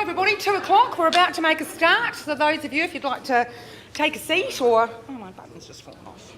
everybody, 2 o'clock. We're about to make a start. So those of you, if you'd like to take a seat or... Oh, my button's just fallen off.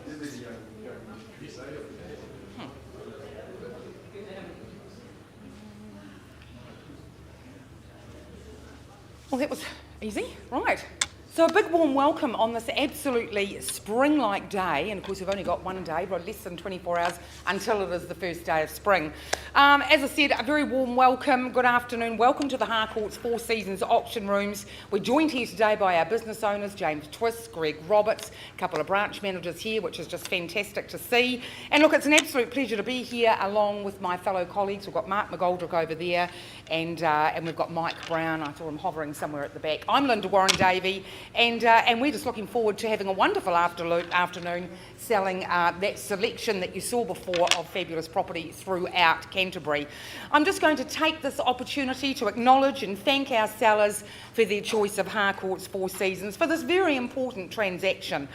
Well, that was easy. Right. So a big warm welcome on this absolutely spring-like day, and of course we've only got one day, but less than 24 hours until it is the first day of spring. As I said, a very warm welcome, good afternoon, welcome to the Harcourts Four Seasons auction rooms. We're joined here today by our business owners, James Twist, Greg Roberts, a couple of branch managers here, which is just fantastic to see. And look, it's an absolute pleasure to be here along with my fellow colleagues. We've got Mark McGoldrick over there, and we've got Mike Brown. I saw him hovering somewhere at the back. I'm Linda Warren-Davey. And we're just looking forward to having a wonderful afternoon selling that selection that you saw before of fabulous property throughout Canterbury. I'm just going to take this opportunity to acknowledge and thank our sellers for their choice of Harcourts Four Seasons for this very important transaction.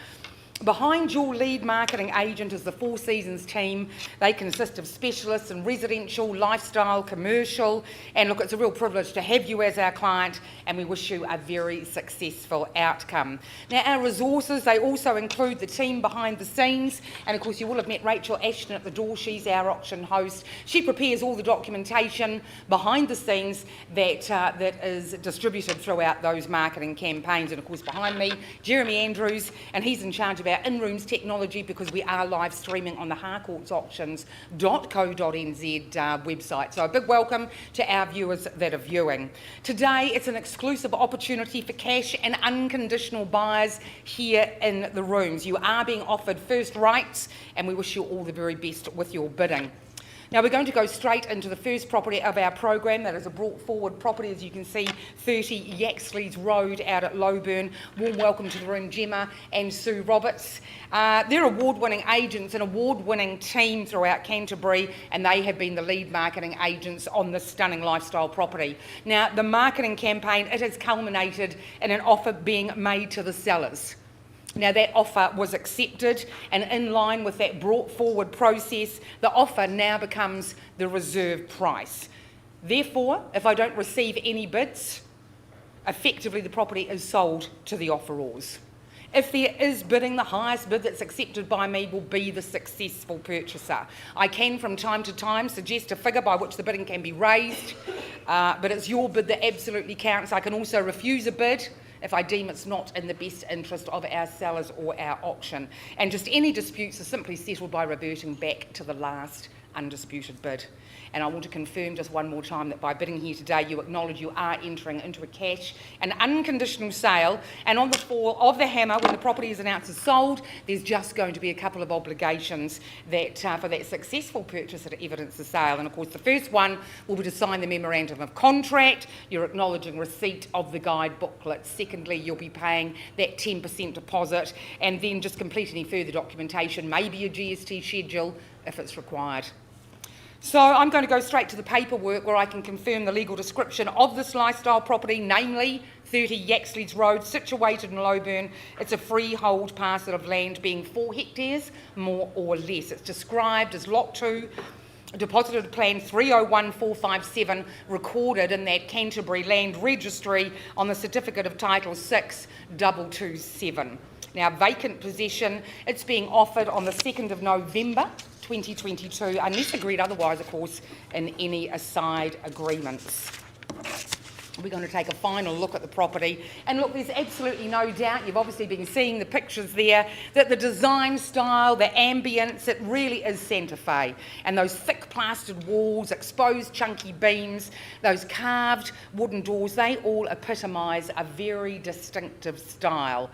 Behind your lead marketing agent is the Four Seasons team. They consist of specialists in residential, lifestyle, commercial, and look, it's a real privilege to have you as our client, and we wish you a very successful outcome. Now, our resources, they also include the team behind the scenes, and of course you will have met Rachel Ashton at the door. She's our auction host. She prepares all the documentation behind the scenes that is distributed throughout those marketing campaigns. And of course behind me, Jeremy Andrews, and he's in charge of our in-rooms technology because we are live streaming on the harcourtsauctions.co.nz website. So a big welcome to our viewers that are viewing. Today it's an exclusive opportunity for cash and unconditional buyers here in the rooms. You are being offered first rights, and we wish you all the very best with your bidding. Now we're going to go straight into the first property of our program. That is a brought forward property, as you can see, 30 Yaxley's Road out at Lowburn. Warm welcome to the room, Gemma and Sue Roberts. They're award-winning agents, an award-winning team throughout Canterbury, and they have been the lead marketing agents on this stunning lifestyle property. Now the marketing campaign, it has culminated in an offer being made to the sellers. Now that offer was accepted, and in line with that brought forward process, the offer now becomes the reserve price. Therefore, if I don't receive any bids, effectively the property is sold to the offerors. If there is bidding, the highest bid that's accepted by me will be the successful purchaser. I can from time to time suggest a figure by which the bidding can be raised, but it's your bid that absolutely counts. I can also refuse a bid if I deem it's not in the best interest of our sellers or our auction. And just any disputes are simply settled by reverting back to the last undisputed bid. And I want to confirm just one more time that by bidding here today, you acknowledge you are entering into a cash and unconditional sale. And on the fall of the hammer, when the property is announced as sold, there's just going to be a couple of obligations that for that successful purchaser to evidence the sale. And of course, the first one will be to sign the memorandum of contract. You're acknowledging receipt of the guide booklet. Secondly, you'll be paying that 10% deposit, and then just complete any further documentation, maybe a GST schedule if it's required. So I'm going to go straight to the paperwork where I can confirm the legal description of this lifestyle property, namely 30 Yaxley's Road, situated in Lowburn. It's a freehold parcel of land being 4 hectares, more or less. It's described as Lot 2, deposited plan 301457, recorded in that Canterbury Land Registry on the Certificate of Title 6227. Now, vacant possession, it's being offered on the 2nd of November 2022, unless agreed otherwise, of course, in any aside agreements. We're going to take a final look at the property, and look, there's absolutely no doubt, you've obviously been seeing the pictures there, that the design style, the ambience, it really is Santa Fe. And those thick plastered walls, exposed chunky beams, those carved wooden doors, they all epitomise a very distinctive style.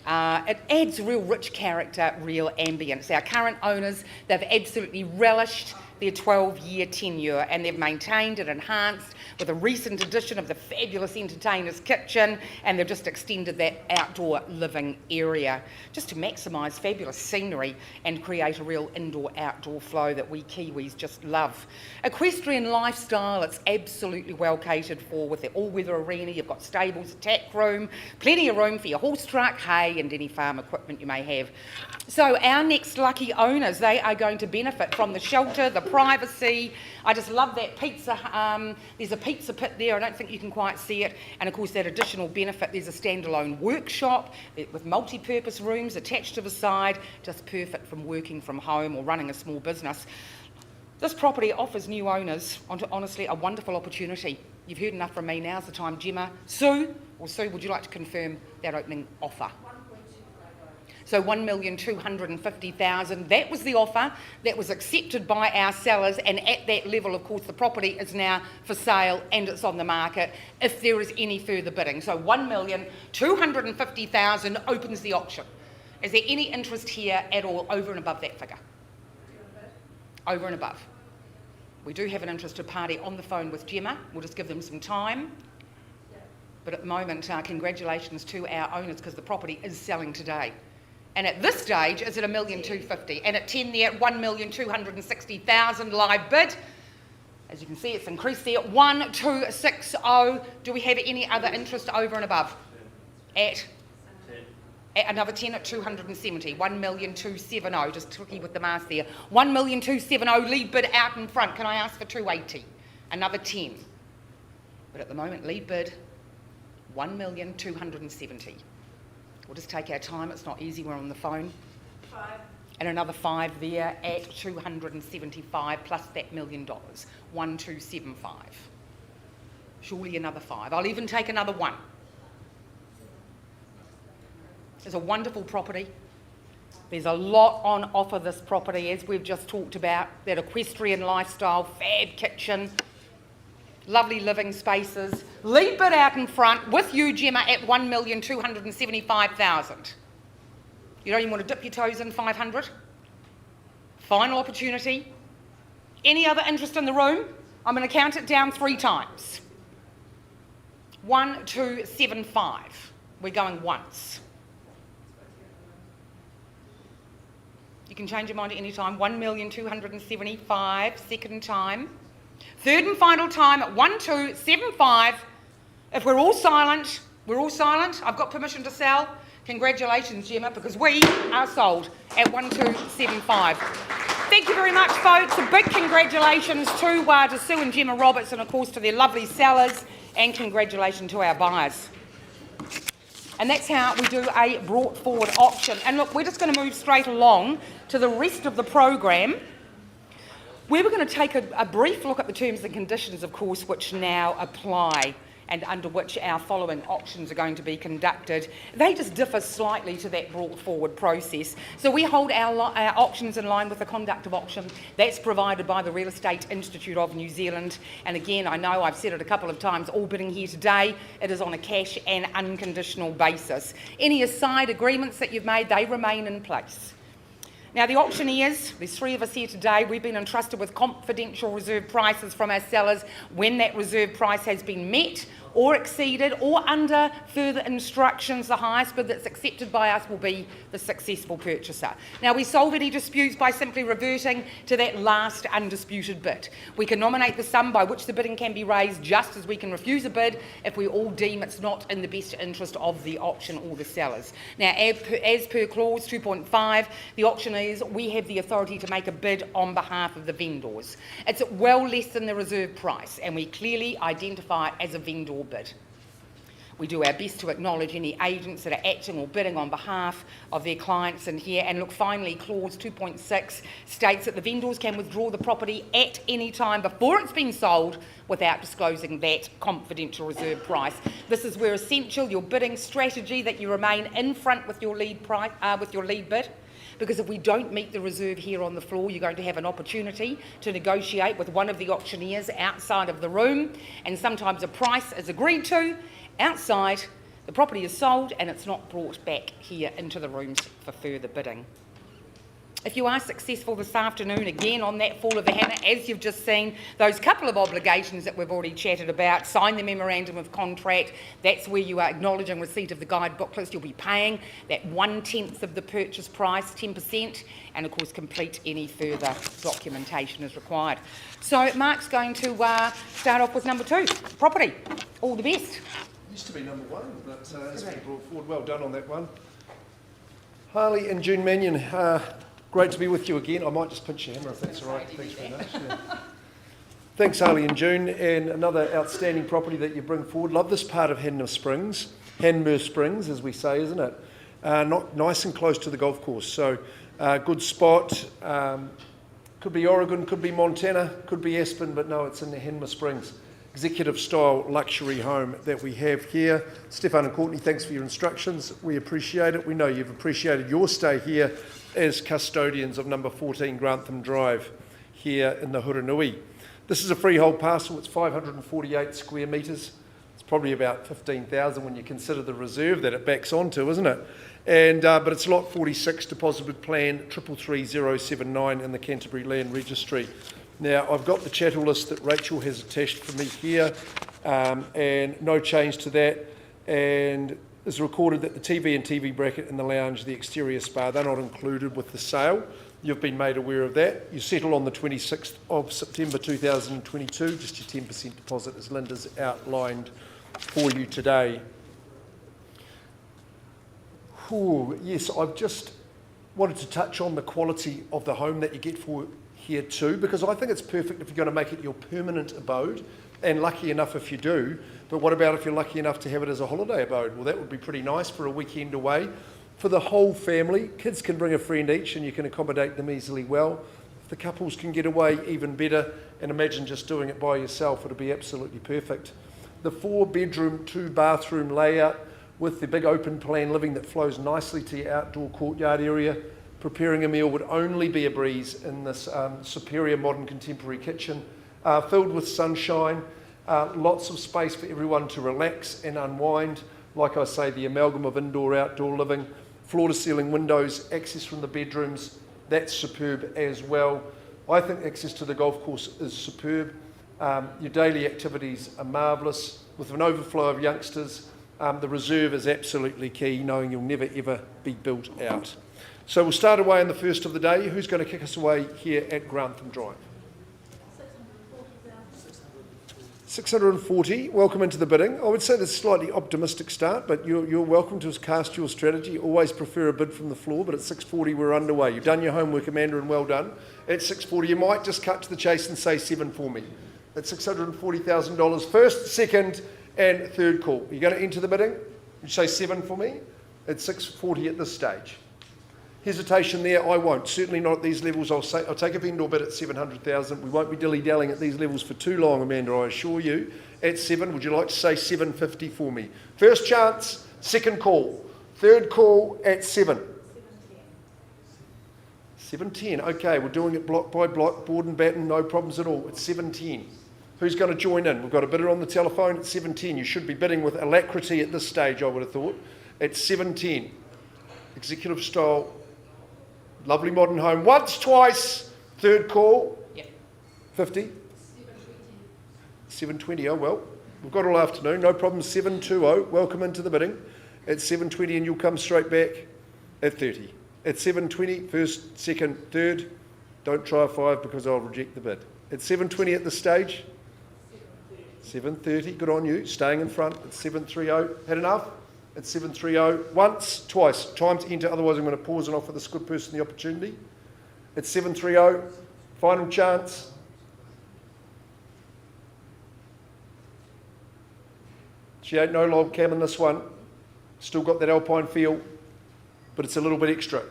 It adds real rich character, real ambience. Our current owners, they've absolutely relished their 12-year tenure, and they've maintained and enhanced with a recent addition of the fabulous entertainer's kitchen, and they've just extended that outdoor living area just to maximise fabulous scenery and create a real indoor-outdoor flow that we Kiwis just love. Equestrian lifestyle, it's absolutely well catered for with the all-weather arena. You've got stables, a tack room, plenty of room for your horse truck, hay and any farm equipment you may have. So our next lucky owners, they are going to benefit from the shelter, the privacy. I just love that pizza. There's a pizza pit there. I don't think you can quite see it. And of course, that additional benefit, there's a standalone workshop with multi-purpose rooms attached to the side, just perfect from working from home or running a small business. This property offers new owners, honestly, a wonderful opportunity. You've heard enough from me. Now's the time. Gemma, Sue, would you like to confirm that opening offer? So 1,250,000, that was the offer that was accepted by our sellers, and at that level, of course, the property is now for sale and it's on the market if there is any further bidding. So 1,250,000 opens the auction. Is there any interest here at all over and above that figure? Over and above. We do have an interested party on the phone with Gemma. We'll just give them some time. But at the moment, congratulations to our owners because the property is selling today. And at this stage, is it 1,250,000? And at 10 there, 1,260,000 live bid. As you can see, it's increased there. 1,260. Do we have any other interest over and above? At another 10 at 270. 1,270. Just tricky with the math there. 1,270 lead bid out in front. Can I ask for 280? Another 10. But at the moment, lead bid 1,270,000. We'll just take our time, it's not easy, we're on the phone. 5. And another 5 there at 275 plus that $1 million. 1,275. Surely another 5. I'll even take another 1. It's a wonderful property. There's a lot on offer this property, as we've just talked about. That equestrian lifestyle, fab kitchen, lovely living spaces. Lead bid out in front with you, Gemma, at 1,275,000. You don't even want to dip your toes in 500? Final opportunity. Any other interest in the room? I'm going to count it down 3 times. 1,275. We're going once. You can change your mind at any time. 1,275,000. Second time. Third and final time at 1,275. If we're all silent, I've got permission to sell. Congratulations, Gemma, because we are sold at 1,275. Thank you very much, folks. A big congratulations to Sue and Gemma Roberts, and of course to their lovely sellers, and congratulations to our buyers. And that's how we do a brought forward auction. And look, we're just going to move straight along to the rest of the program. We're going to take a brief look at the terms and conditions, of course, which now apply and under which our following auctions are going to be conducted. They just differ slightly to that brought forward process. So we hold our auctions in line with the conduct of auction. That's provided by the Real Estate Institute of New Zealand. And again, I know I've said it a couple of times, all bidding here today, it is on a cash and unconditional basis. Any aside agreements that you've made, they remain in place. Now, the auctioneers, there's 3 of us here today, we've been entrusted with confidential reserve prices from our sellers when that reserve price has been met or exceeded, or under further instructions, the highest bid that's accepted by us will be the successful purchaser. Now, we solve any disputes by simply reverting to that last undisputed bid. We can nominate the sum by which the bidding can be raised, just as we can refuse a bid if we all deem it's not in the best interest of the auction or the sellers. Now, as per clause 2.5, the auctioneers, we have the authority to make a bid on behalf of the vendors. It's well less than the reserve price, and we clearly identify it as a vendor bid. We do our best to acknowledge any agents that are acting or bidding on behalf of their clients in here. And look, finally, clause 2.6 states that the vendors can withdraw the property at any time before it's been sold without disclosing that confidential reserve price. This is where essential your bidding strategy, that you remain in front with your lead price, with your lead bid. Because if we don't meet the reserve here on the floor, you're going to have an opportunity to negotiate with one of the auctioneers outside of the room, and sometimes a price is agreed to outside, the property is sold, and it's not brought back here into the rooms for further bidding. If you are successful this afternoon, again on that fall of the hammer, as you've just seen, those couple of obligations that we've already chatted about, sign the memorandum of contract, that's where you are acknowledging receipt of the guide booklets. You'll be paying that 1/10 of the purchase price, 10%, and of course complete any further documentation as required. So Mark's going to start off with number 2, property. All the best. Used to be number 1, but it's been brought forward. Well done on that one. Harley and June Mannion. Great to be with you again. I might just pinch your hammer if that's all right. Thanks very much. Yeah. Thanks, Harley and June, and another outstanding property that you bring forward. Love this part of Hanmer Springs, as we say, isn't it? Not nice and close to the golf course, so good spot. Could be Oregon, could be Montana, could be Aspen, but no, it's in the Hanmer Springs. Executive style luxury home that we have here. Stefan and Courtney, thanks for your instructions. We appreciate it. We know you've appreciated your stay here as custodians of number 14 Grantham Drive here in the Huranui. This is a freehold parcel. It's 548 square metres. It's probably about 15,000 when you consider the reserve that it backs onto, isn't it? And but it's lot 46, deposited plan 333079 in the Canterbury Land Registry. Now, I've got the chattel list that Rachel has attached for me here, and no change to that. And it's recorded that the TV and TV bracket in the lounge, the exterior spa, they're not included with the sale. You've been made aware of that. You settle on the 26th of September 2022, just your 10% deposit as Linda's outlined for you today. Ooh, yes, I've just wanted to touch on the quality of the home that you get for here too, because I think it's perfect if you're going to make it your permanent abode, and lucky enough if you do. But what about if you're lucky enough to have it as a holiday abode? Well, that would be pretty nice for a weekend away. For the whole family, kids can bring a friend each and you can accommodate them easily well. If the couples can get away, even better, and imagine just doing it by yourself, it'll be absolutely perfect. The 4-bedroom, 2-bathroom layout with the big open plan living that flows nicely to your outdoor courtyard area. Preparing a meal would only be a breeze in this superior modern contemporary kitchen, filled with sunshine, lots of space for everyone to relax and unwind. Like I say, the amalgam of indoor-outdoor living, floor-to-ceiling windows, access from the bedrooms, that's superb as well. I think access to the golf course is superb. Your daily activities are marvellous. With an overflow of youngsters, the reserve is absolutely key, knowing you'll never ever be built out. So we'll start away on the first of the day. Who's going to kick us away here at Grantham Drive? 640. Welcome into the bidding. I would say that's a slightly optimistic start, but you're welcome to cast your strategy. Always prefer a bid from the floor, but at 640 we're underway. You've done your homework, Amanda, and well done. At 640 you might just cut to the chase and say 7 for me. That's $640,000. First, second and third call. Are you going to enter the bidding? You say 7 for me? At 640 at this stage. Hesitation there, I won't. Certainly not at these levels. I'll take a vendor bid at 700,000. We won't be dilly-dallying at these levels for too long, Amanda, I assure you. At 7, would you like to say 750 for me? First chance, second call. Third call at 7. 710. Okay, we're doing it block by block, board and batten, no problems at all. It's 710. Who's going to join in? We've got a bidder on the telephone at 710. You should be bidding with alacrity at this stage, I would have thought. At 710. Executive style. Lovely modern home. Once, twice. Third call. Yep. 50. 720. Oh, well. We've got all afternoon. No problem. 720. Welcome into the bidding. At 720 and you'll come straight back at 30. At 720, first, second, third. Don't try a 5 because I'll reject the bid. At 720 at this stage. 730. Good on you. Staying in front at 730. Had enough? At 730, once, twice. Time to enter, otherwise I'm going to pause and offer this good person the opportunity. At 730, final chance. She ain't no log cam in this one. Still got that alpine feel, but it's a little bit extra.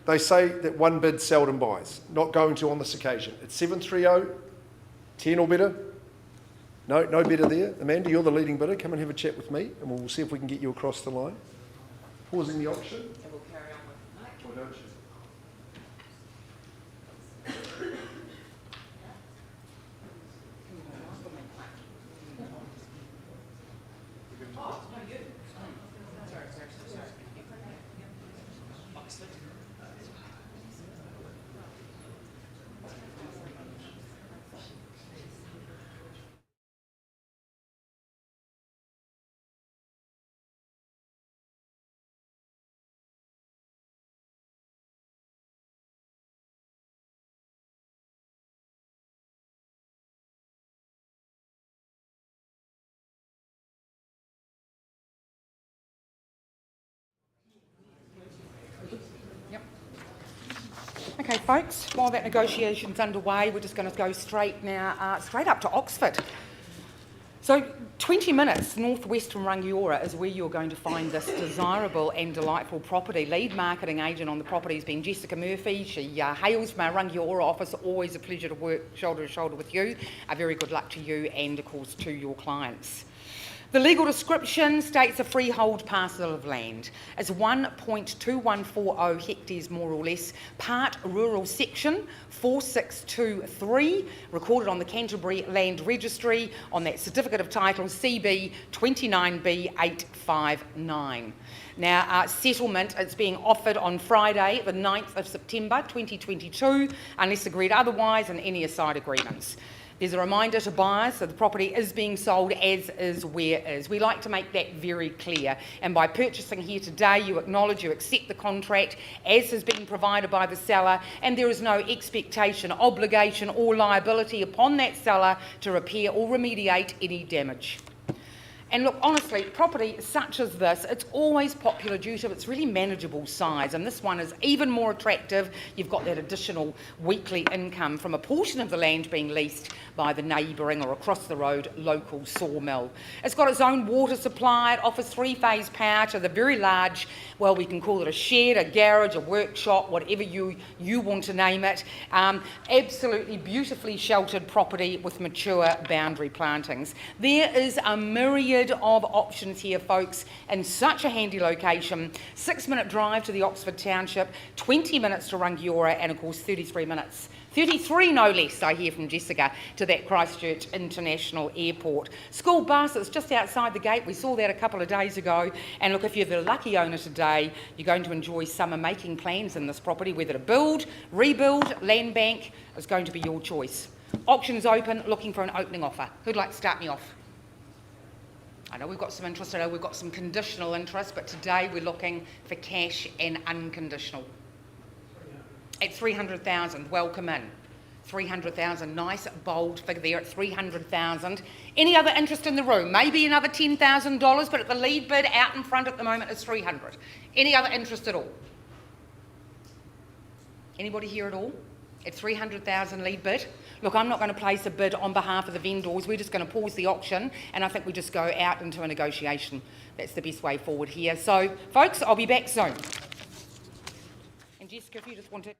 They say that one bid seldom buys. Not going to on this occasion. At 730, 10 or better. No better there. Amanda, you're the leading bidder. Come and have a chat with me and we'll see if we can get you across the line. Pausing the auction. And we'll carry on with Mike. Or don't you? Oh, no, you. Sorry. folks, while that negotiation's underway, we're just going to go straight up to Oxford. So 20 minutes northwest from Rangiora is where you're going to find this desirable and delightful property. Lead marketing agent on the property has been Jessica Murphy. She hails from our Rangiora office. Always a pleasure to work shoulder to shoulder with you. A very good luck to you and, of course, to your clients. The legal description states a freehold parcel of land. It's 1.2140 hectares more or less, part rural section 4623, recorded on the Canterbury Land Registry on that certificate of title CB 29B859. Now, settlement is being offered on Friday, the 9th of September 2022, unless agreed otherwise and any aside agreements. There's a reminder to buyers that the property is being sold as is, where is. We like to make that very clear. And by purchasing here today, you acknowledge, you accept the contract as has been provided by the seller, and there is no expectation, obligation or liability upon that seller to repair or remediate any damage. And look, honestly, property such as this, it's always popular due to its really manageable size, and this one is even more attractive. You've got that additional weekly income from a portion of the land being leased by the neighbouring or across the road local sawmill. It's got its own water supply. It offers 3-phase power to the very large, well, we can call it a shed, a garage, a workshop, whatever you want to name it. Absolutely beautifully sheltered property with mature boundary plantings. There is a myriad of options here, folks, in such a handy location. 6-minute drive to the Oxford Township, 20 minutes to Rangiora, and of course 33 minutes. 33 no less, I hear from Jessica, to that Christchurch International Airport. School bus is just outside the gate. We saw that a couple of days ago. And look, if you're the lucky owner today, you're going to enjoy summer making plans in this property. Whether to build, rebuild, land bank is going to be your choice. Auction's open, looking for an opening offer. Who'd like to start me off? I know we've got some interest, I know we've got some conditional interest, but today we're looking for cash and unconditional. At 300,000, welcome in. 300,000, nice bold figure there at 300,000. Any other interest in the room? Maybe another $10,000, but at the lead bid out in front at the moment is 300. Any other interest at all? Anybody here at all? At 300,000 lead bid? Look, I'm not going to place a bid on behalf of the vendors. We're just going to pause the auction, and I think we just go out into a negotiation. That's the best way forward here. So, folks, I'll be back soon. And Jessica, if you just want to...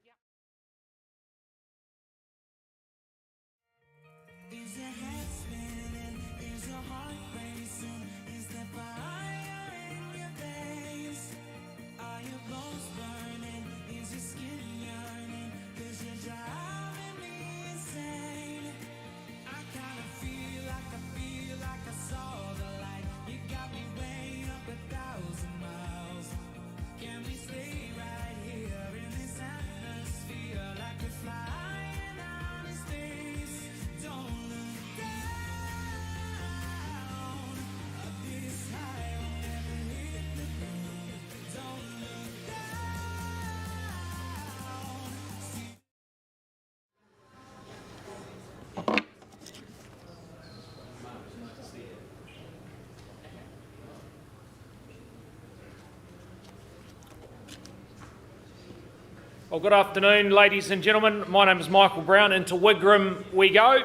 Well, good afternoon, ladies and gentlemen. My name is Michael Brown. Into Wigram we go.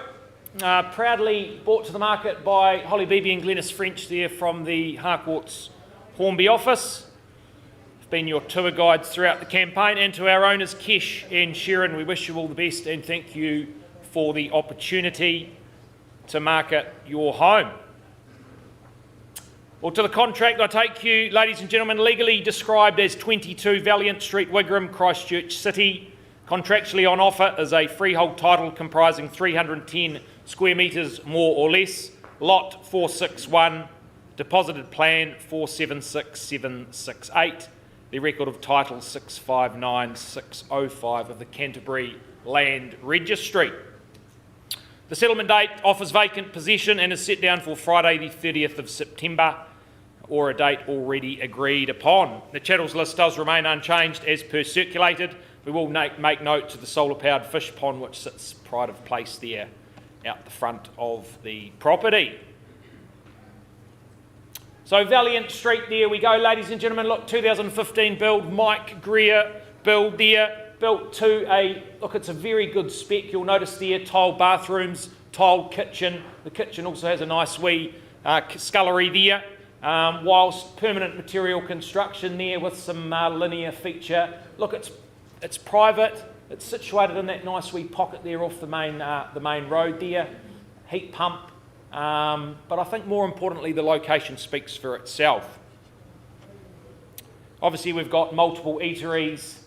Proudly brought to the market by Holly Beebe and Glenys French there from the Harcourts Hornby office. I've been your tour guides throughout the campaign, and to our owners, Kesh and Sharon, we wish you all the best and thank you for the opportunity to market your home. Well, to the contract, I take you, ladies and gentlemen, legally described as 22 Valiant Street, Wigram, Christchurch City. Contractually on offer is a freehold title comprising 310 square metres more or less, lot 461, deposited plan 476768, the record of title 659605 of the Canterbury Land Registry. The settlement date offers vacant possession and is set down for Friday the 30th of September, or a date already agreed upon. The chattels list does remain unchanged as per circulated. We will make note to the solar-powered fish pond which sits pride of place there out the front of the property. So Valiant Street, there we go, ladies and gentlemen. Look, 2015 build, Mike Greer build there. built to it's a very good spec. You'll notice there, tiled bathrooms, tiled kitchen. The kitchen also has a nice wee scullery there, whilst permanent material construction there with some linear feature. Look, it's private. It's situated in that nice wee pocket there off the main road there. Heat pump, but I think more importantly the location speaks for itself. Obviously we've got multiple eateries,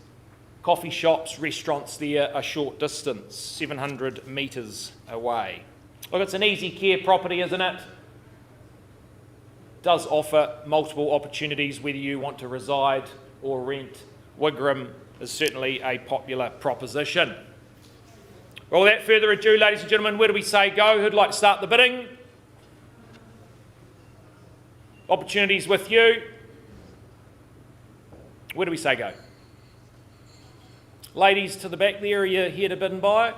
coffee shops, restaurants there a short distance, 700 metres away. Look, it's an easy care property, isn't it? Does offer multiple opportunities whether you want to reside or rent. Wigram is certainly a popular proposition. Well, without further ado, ladies and gentlemen, where do we say go? Who'd like to start the bidding? Opportunities with you. Where do we say go? Ladies to the back there, are you here to bid and buy?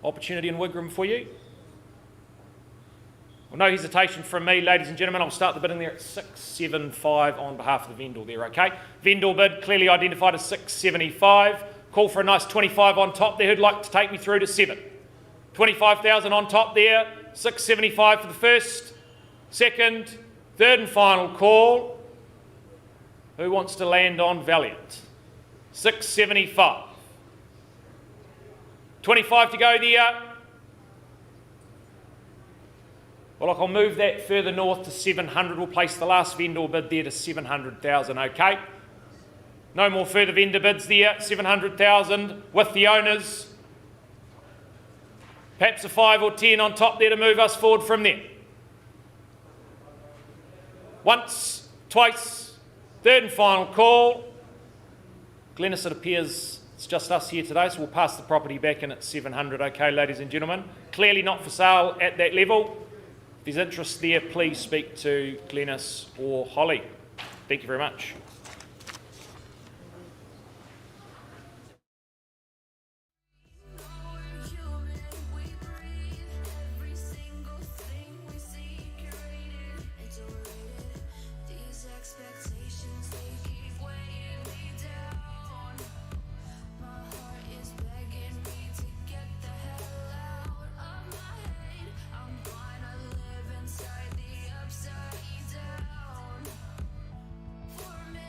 Opportunity in Wigram for you. Well, no hesitation from me, ladies and gentlemen. I'll start the bidding there at 675 on behalf of the vendor there, okay? Vendor bid clearly identified as 675. Call for a nice 25 on top there. Who'd like to take me through to 7? 25,000 on top there. 675 for the first, second, third and final call. Who wants to land on Valiant? 675. 25 to go there. Well, look, I'll move that further north to 700. We'll place the last vendor bid there to 700,000, okay? No more further vendor bids there, 700,000 with the owners. Perhaps a 5 or 10 on top there to move us forward from there. Once, twice, third and final call. Glenys, it appears it's just us here today, so we'll pass the property back in at 700, okay, ladies and gentlemen. Clearly not for sale at that level. If there's interest there, please speak to Glenys or Holly. Thank you very much. For me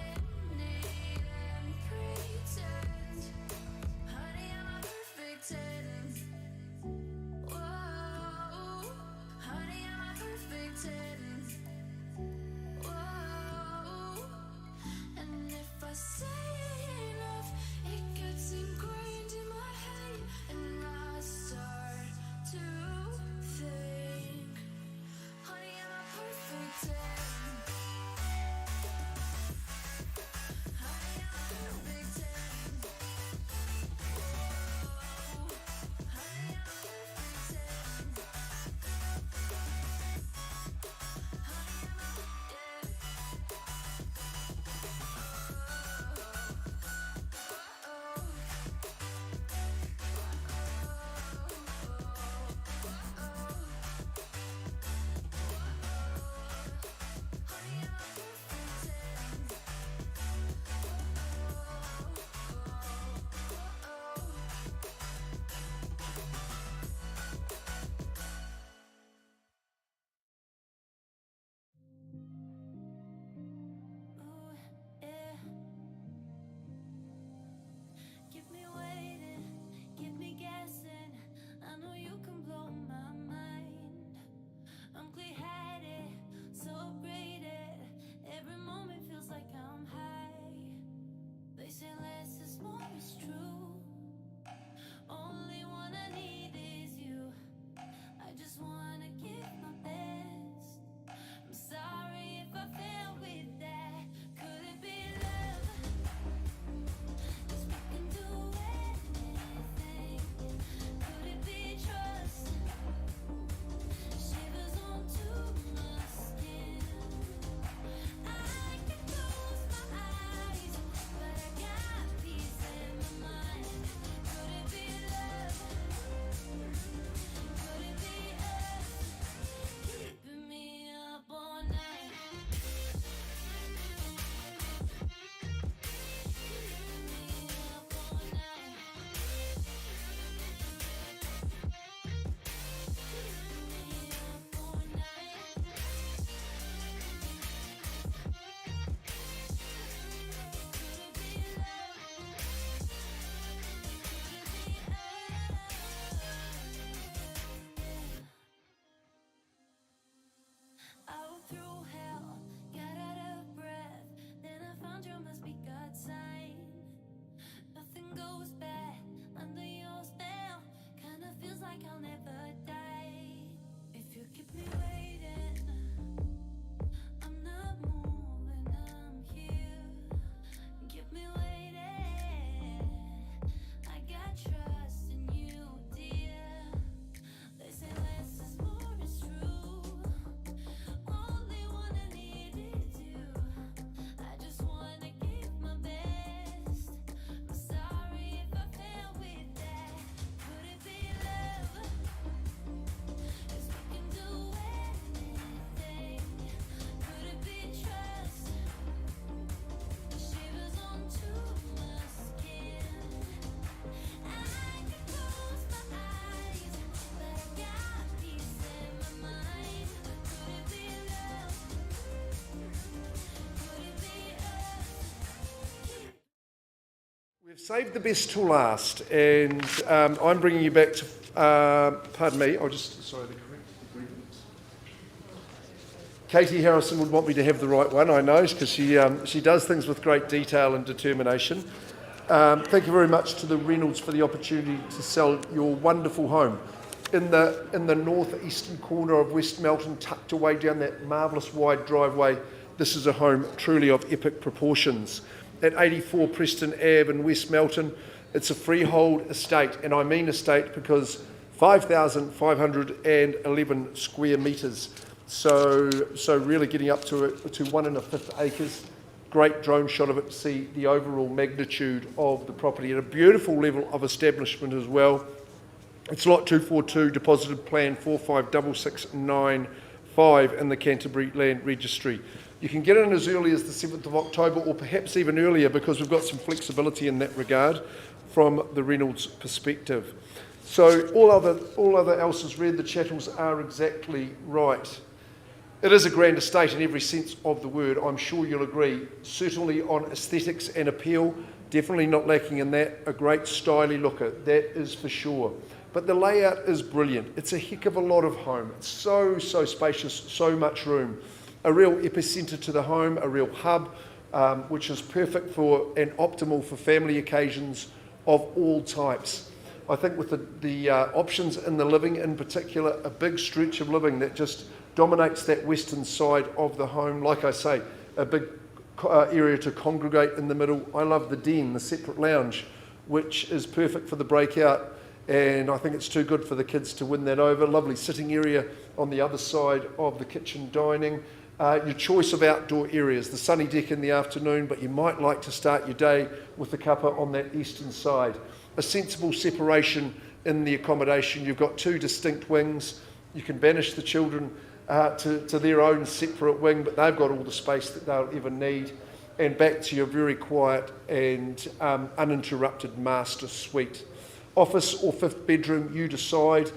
We've saved the best till last, and I'm bringing you back to, pardon me, Katie Harrison would want me to have the right one, I know, because she does things with great detail and determination. Thank you very much to the Reynolds for the opportunity to sell your wonderful home. In the northeastern corner of West Melton, tucked away down that marvellous wide driveway, this is a home truly of epic proportions. At 84 Preston Ave in West Melton, it's a freehold estate, and I mean estate because 5,511 square metres. So really getting up to 1 1/5 acres. Great drone shot of it to see the overall magnitude of the property at a beautiful level of establishment as well. It's lot 242, deposited plan 456695 in the Canterbury Land Registry. You can get in as early as the 7th of October or perhaps even earlier because we've got some flexibility in that regard from the Reynolds perspective. So all other else is read, the chattels are exactly right. It is a grand estate in every sense of the word, I'm sure you'll agree. Certainly on aesthetics and appeal, definitely not lacking in that. A great styly looker, that is for sure. But the layout is brilliant. It's a heck of a lot of home. It's so spacious, so much room. A real epicentre to the home, a real hub, which is perfect for and optimal for family occasions of all types. I think with the options in the living in particular, a big stretch of living that just dominates that western side of the home. Like I say, a big area to congregate in the middle. I love the den, the separate lounge, which is perfect for the breakout, and I think it's too good for the kids to win that over. Lovely sitting area on the other side of the kitchen dining. Your choice of outdoor areas, the sunny deck in the afternoon, but you might like to start your day with the cuppa on that eastern side. A sensible separation in the accommodation. You've got two distinct wings. You can banish the children to their own separate wing, but they've got all the space that they'll ever need. And back to your very quiet and uninterrupted master suite. Office or fifth bedroom, you decide.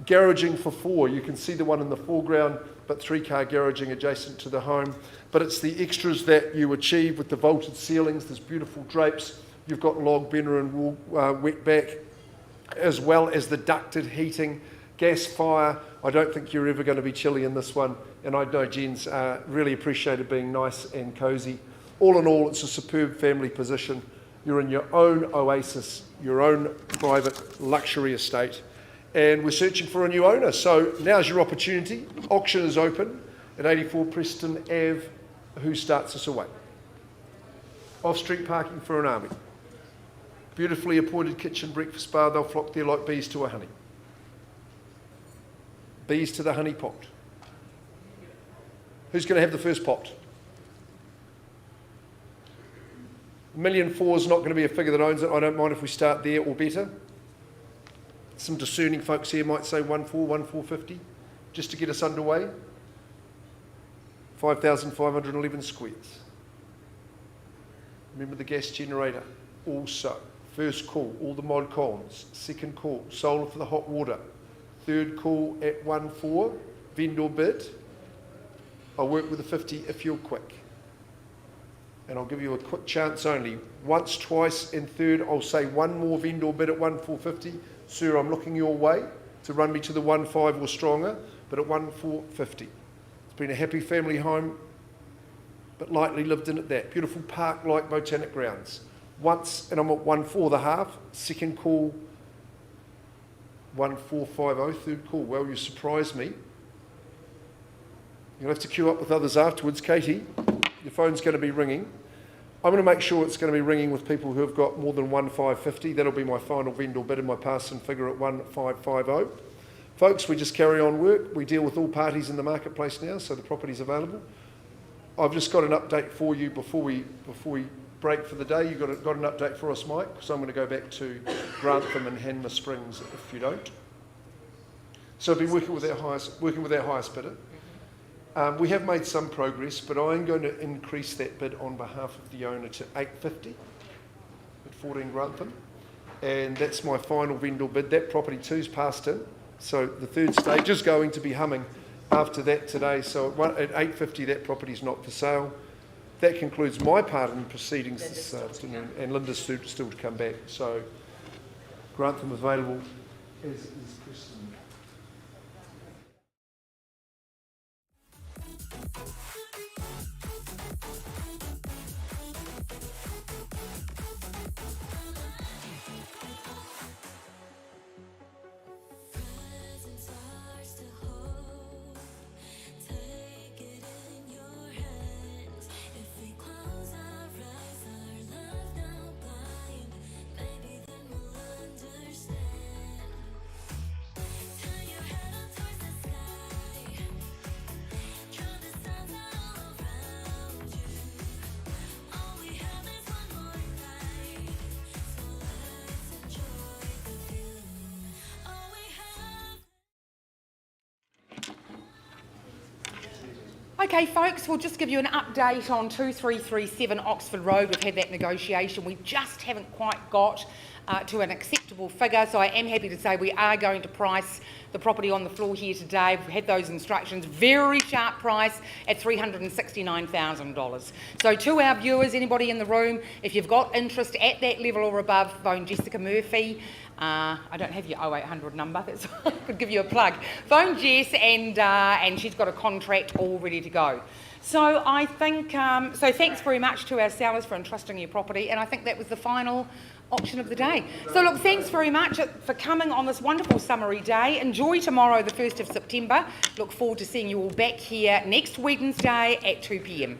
Garaging for 4. You can see the one in the foreground, but 3-car garaging adjacent to the home. But it's the extras that you achieve with the vaulted ceilings. There's beautiful drapes. You've got log burner and wool wetback, as well as the ducted heating, gas fire. I don't think you're ever going to be chilly in this one. And I know Jen's really appreciated being nice and cosy. All in all, it's a superb family position. You're in your own oasis, your own private luxury estate. And we're searching for a new owner. So now's your opportunity. Auction is open at 84 Preston Ave. Who starts us away? Off-street parking for an army. Beautifully appointed kitchen, breakfast bar. They'll flock there like bees to a honey. Bees to the honey pot. Who's going to have the first pot? $1.4 million is not going to be a figure that owns it. I don't mind if we start there or better. Some discerning folks here might say 1.4, 1.450, just to get us underway. 5,511 squares. Remember the gas generator also. First call, all the mod cons. Second call, solar for the hot water. Third call at 1.4, vendor bid. I'll work with a 50 if you're quick. And I'll give you a quick chance only. Once, twice, and third, I'll say one more vendor bid at 1.450. Sir, I'm looking your way to run me to the 1.5 or stronger, but at 1.450. It's been a happy family home, but lightly lived in at that. Beautiful park-like botanic grounds. Once, and I'm at 1.4 the half. Second call, 1.450. Third call, well, you surprised me. You'll have to queue up with others afterwards. Katie, your phone's going to be ringing. I'm going to make sure it's going to be ringing with people who have got more than 1.550. That'll be my final vendor bid and my pass-in figure at 1.550. Folks, we just carry on work. We deal with all parties in the marketplace now, so the property's available. I've just got an update for you before we break for the day. You've got an update for us, Mike, so I'm going to go back to Grantham and Hanmer Springs if you don't. So I've been working with our highest bidder. We have made some progress, but I'm going to increase that bid on behalf of the owner to 850 at 14 Grantham, and that's my final vendor bid. That property too's passed in, so the third stage is going to be humming after that today. So at 850, that property's not for sale. that concludes my part in proceedings this afternoon, and Linda's still to come back. So Grantham available as Kristen. Okay, folks, we'll just give you an update on 2337 Oxford Road. We've had that negotiation. We just haven't quite got to an acceptable figure, so I am happy to say we are going to price the property on the floor here today. We've had those instructions. Very sharp price at $369,000. So to our viewers, anybody in the room, if you've got interest at that level or above, phone Jessica Murphy. I don't have your 0800 number, that's I could give you a plug. Phone Jess and she's got a contract all ready to go. So I think, so thanks very much to our sellers for entrusting your property, and I think that was the final auction of the day. So look, thanks very much for coming on this wonderful summery day. Enjoy tomorrow, the 1st of September. Look forward to seeing you all back here next Wednesday at 2 p.m.